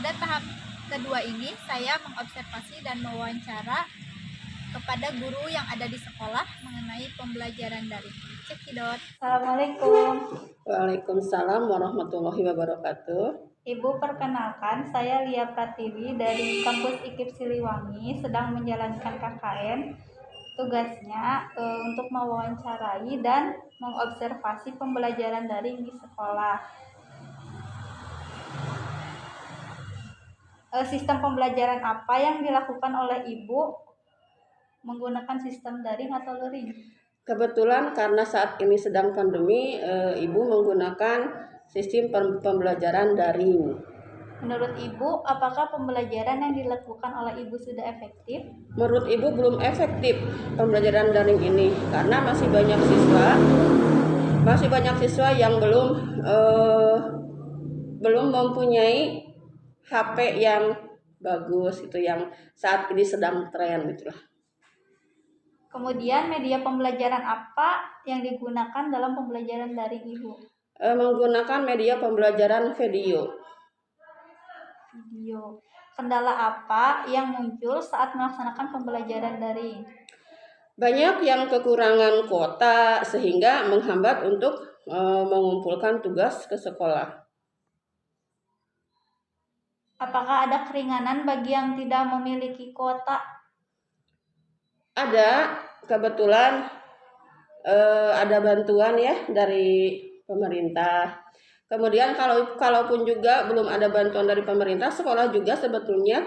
Pada tahap kedua ini, saya mengobservasi dan mewawancara kepada guru yang ada di sekolah mengenai pembelajaran daring. Cekidot. Assalamualaikum. Waalaikumsalam warahmatullahi wabarakatuh. Ibu, perkenalkan, saya Lia Pratiwi dari kampus IKIP Siliwangi, sedang menjalankan KKN. Tugasnya untuk mewawancarai dan mengobservasi pembelajaran daring di sekolah. Sistem pembelajaran apa yang dilakukan oleh Ibu menggunakan sistem daring atau luring? Kebetulan karena saat ini sedang pandemi, Ibu menggunakan sistem pembelajaran daring. Menurut Ibu, apakah pembelajaran yang dilakukan oleh Ibu sudah efektif? Menurut Ibu belum efektif pembelajaran daring ini karena masih banyak siswa yang belum mempunyai HP yang bagus, itu yang saat ini sedang tren itulah. Kemudian media pembelajaran apa yang digunakan dalam pembelajaran daring Ibu? Menggunakan media pembelajaran video. Kendala apa yang muncul saat melaksanakan pembelajaran daring? Banyak yang kekurangan kuota sehingga menghambat untuk mengumpulkan tugas ke sekolah. Apakah ada keringanan bagi yang tidak memiliki kuota? Ada, kebetulan ada bantuan ya dari pemerintah. Kemudian kalaupun juga belum ada bantuan dari pemerintah, sekolah juga sebetulnya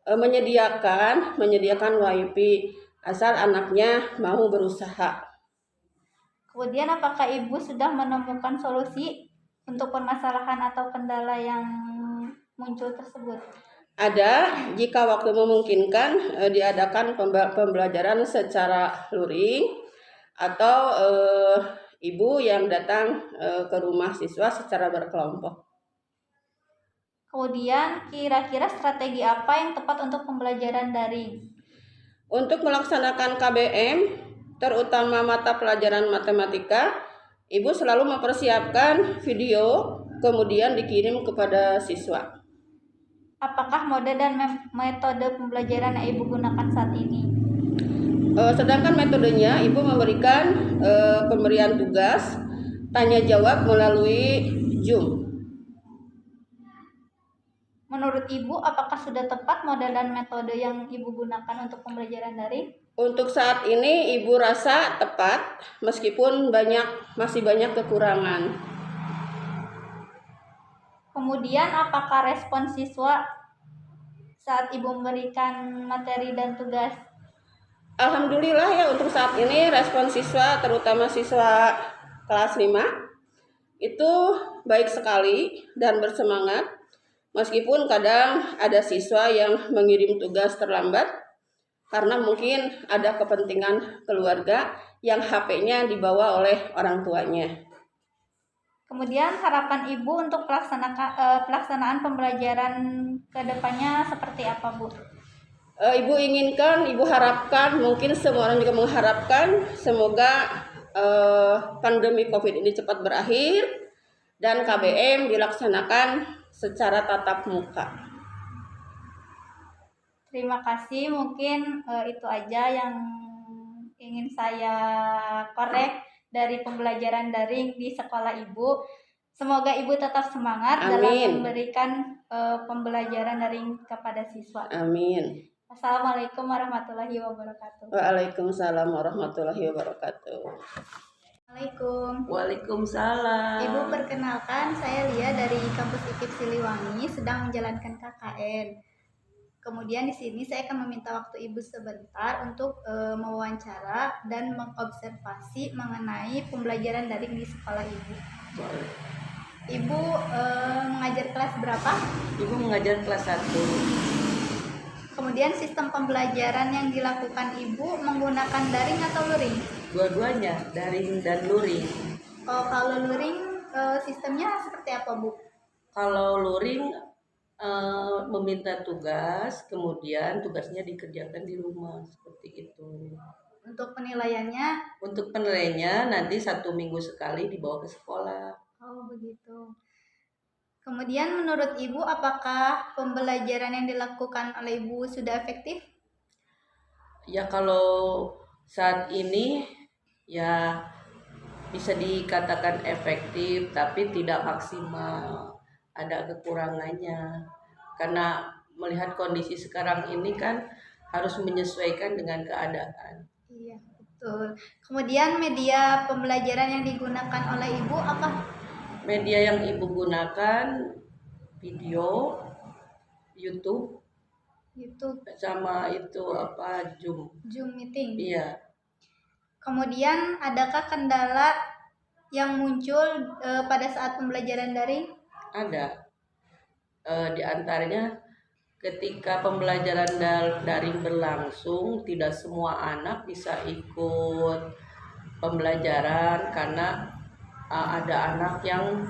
menyediakan WiFi asal anaknya mau berusaha. Kemudian apakah Ibu sudah menemukan solusi untuk permasalahan atau kendala yang muncul tersebut? Ada, jika waktu memungkinkan diadakan pembelajaran secara luring atau ibu yang datang ke rumah siswa secara berkelompok. Kemudian kira-kira strategi apa yang tepat untuk pembelajaran daring? Untuk melaksanakan KBM, terutama mata pelajaran matematika, ibu selalu mempersiapkan video kemudian dikirim kepada siswa. Apakah mode dan metode pembelajaran yang Ibu gunakan saat ini? Sedangkan metodenya ibu memberikan pemberian tugas tanya jawab melalui Zoom. Menurut Ibu, apakah sudah tepat mode dan metode yang Ibu gunakan untuk pembelajaran daring? Untuk saat ini ibu rasa tepat meskipun masih banyak kekurangan. Kemudian apakah respon siswa saat Ibu memberikan materi dan tugas? Alhamdulillah ya, untuk saat ini respon siswa, terutama siswa kelas 5 itu baik sekali dan bersemangat. Meskipun kadang ada siswa yang mengirim tugas terlambat karena mungkin ada kepentingan keluarga yang HP-nya dibawa oleh orang tuanya. Kemudian harapan Ibu untuk pelaksanaan pembelajaran ke depannya seperti apa, Bu? Ibu harapkan, mungkin semua orang juga mengharapkan semoga pandemi COVID ini cepat berakhir dan KBM dilaksanakan secara tatap muka. Terima kasih, mungkin itu aja yang ingin saya korek dari pembelajaran daring di sekolah Ibu. Semoga Ibu tetap semangat Amin. Dalam memberikan pembelajaran daring kepada siswa. Amin. Assalamualaikum warahmatullahi wabarakatuh. Waalaikumsalam warahmatullahi wabarakatuh. Waalaikumsalam. Ibu, perkenalkan, saya Lia dari kampus IKIP Siliwangi, sedang menjalankan KKN. Kemudian di sini saya akan meminta waktu Ibu sebentar untuk mewawancara dan mengobservasi mengenai pembelajaran daring di sekolah Ibu. Boleh. Ibu mengajar kelas berapa? Ibu mengajar kelas 1. Kemudian sistem pembelajaran yang dilakukan Ibu menggunakan daring atau luring? Dua-duanya, daring dan luring. Kalau luring sistemnya seperti apa, Bu? Kalau luring meminta tugas, kemudian tugasnya dikerjakan di rumah, seperti itu. Untuk penilaiannya? Untuk penilaiannya nanti 1 minggu sekali dibawa ke sekolah. Oh, begitu. Kemudian menurut Ibu, apakah pembelajaran yang dilakukan oleh Ibu sudah efektif? Ya kalau saat ini ya bisa dikatakan efektif tapi tidak maksimal, ada kekurangannya karena melihat kondisi sekarang ini kan harus menyesuaikan dengan keadaan. Iya, betul. Kemudian media pembelajaran yang digunakan oleh Ibu apa? Media yang ibu gunakan video, YouTube, YouTube, sama itu apa Zoom. Zoom meeting. Iya, Kemudian adakah kendala yang muncul pada saat pembelajaran daring? ada. Di antaranya ketika pembelajaran daring berlangsung, tidak semua anak bisa ikut pembelajaran karena ada anak yang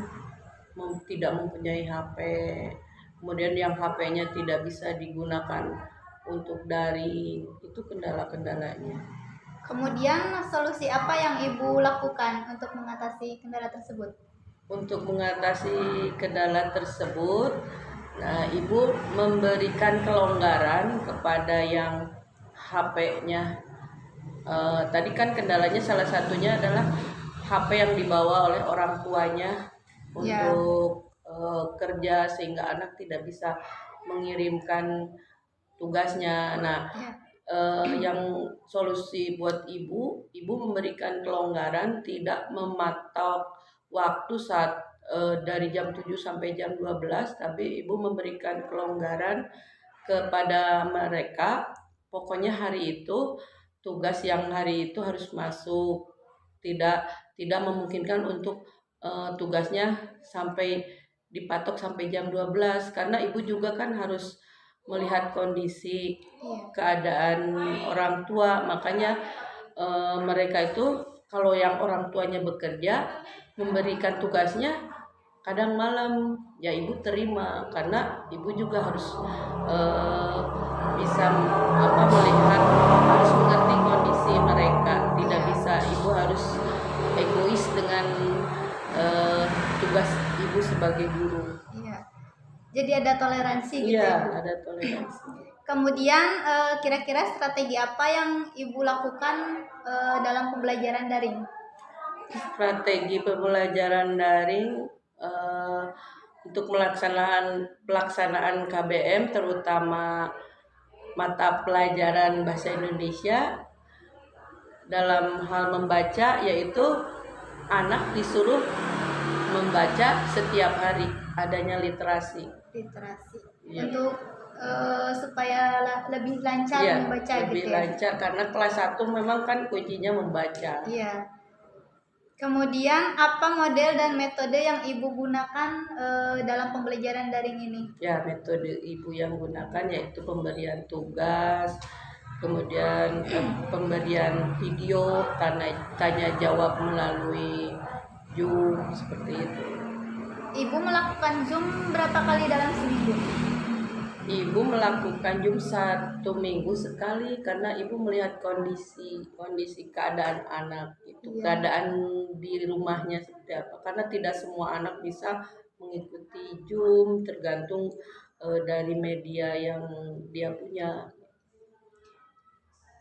tidak mempunyai HP, kemudian yang HP-nya tidak bisa digunakan untuk daring, itu kendala-kendalanya. Kemudian solusi apa yang Ibu lakukan untuk mengatasi kendala tersebut? Untuk mengatasi kendala tersebut, nah ibu memberikan kelonggaran kepada yang HP-nya. Tadi kan kendalanya salah satunya adalah HP yang dibawa oleh orang tuanya Ya. untuk kerja sehingga anak tidak bisa mengirimkan tugasnya. Nah, Ya. yang solusi buat ibu memberikan kelonggaran, tidak mematok waktu saat dari jam 7 sampai jam 12, tapi ibu memberikan kelonggaran kepada mereka. Pokoknya hari itu tugas yang hari itu harus masuk, tidak memungkinkan untuk tugasnya sampai dipatok sampai jam 12 karena ibu juga kan harus melihat kondisi keadaan orang tua. Makanya mereka itu kalau yang orang tuanya bekerja memberikan tugasnya kadang malam, ya ibu terima karena ibu juga harus bisa melihat, harus mengerti kondisi mereka. Tidak bisa ibu harus egois dengan tugas ibu sebagai guru. Iya. Jadi ada toleransi gitu Iya, ya, Bu? ada toleransi. Kemudian kira-kira strategi apa yang Ibu lakukan dalam pembelajaran daring? Strategi pembelajaran daring untuk pelaksanaan KBM, terutama mata pelajaran bahasa Indonesia dalam hal membaca, yaitu anak disuruh membaca setiap hari, adanya literasi. Ya. Untuk supaya lebih lancar membaca lebih gitu ya. lancar karena kelas 1 memang kan kuncinya membaca. Iya. Kemudian apa model dan metode yang Ibu gunakan dalam pembelajaran daring ini? Ya, metode ibu yang gunakan yaitu pemberian tugas, kemudian pemberian video, tanya jawab melalui Zoom, seperti itu. Ibu melakukan Zoom berapa kali dalam seminggu? Ibu melakukan Zoom 1 minggu sekali karena ibu melihat kondisi keadaan anak itu, keadaan di rumahnya seperti apa, karena tidak semua anak bisa mengikuti Zoom, tergantung dari media yang dia punya.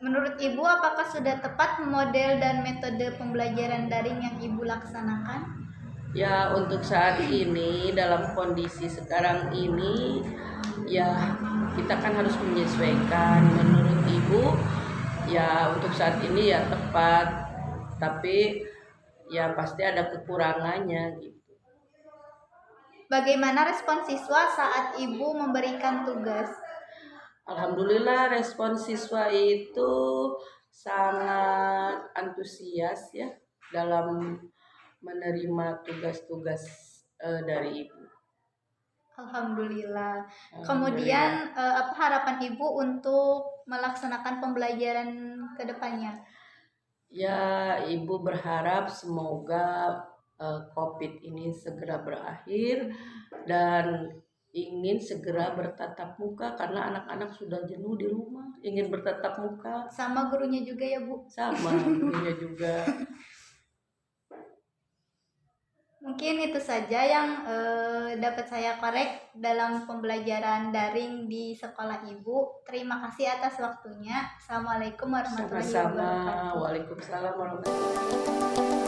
Menurut Ibu, apakah sudah tepat model dan metode pembelajaran daring yang Ibu laksanakan? Ya, untuk saat ini dalam kondisi sekarang ini ya kita kan harus menyesuaikan. Menurut ibu ya untuk saat ini ya tepat, tapi ya pasti ada kekurangannya gitu. Bagaimana respon siswa saat Ibu memberikan tugas? Alhamdulillah respon siswa itu sangat antusias ya dalam menerima tugas-tugas dari ibu. Alhamdulillah. Kemudian apa harapan Ibu untuk melaksanakan pembelajaran ke depannya? Ya, ibu berharap semoga COVID ini segera berakhir dan ingin segera bertatap muka karena anak-anak sudah jenuh di rumah, ingin bertatap muka. Sama gurunya juga ya, Bu? Sama gurunya juga. Mungkin itu saja yang dapat saya korek dalam pembelajaran daring di sekolah Ibu. Terima kasih atas waktunya. Assalamualaikum warahmatullahi Sama-sama. wabarakatuh. Waalaikumsalam warahmatullahi wabarakatuh.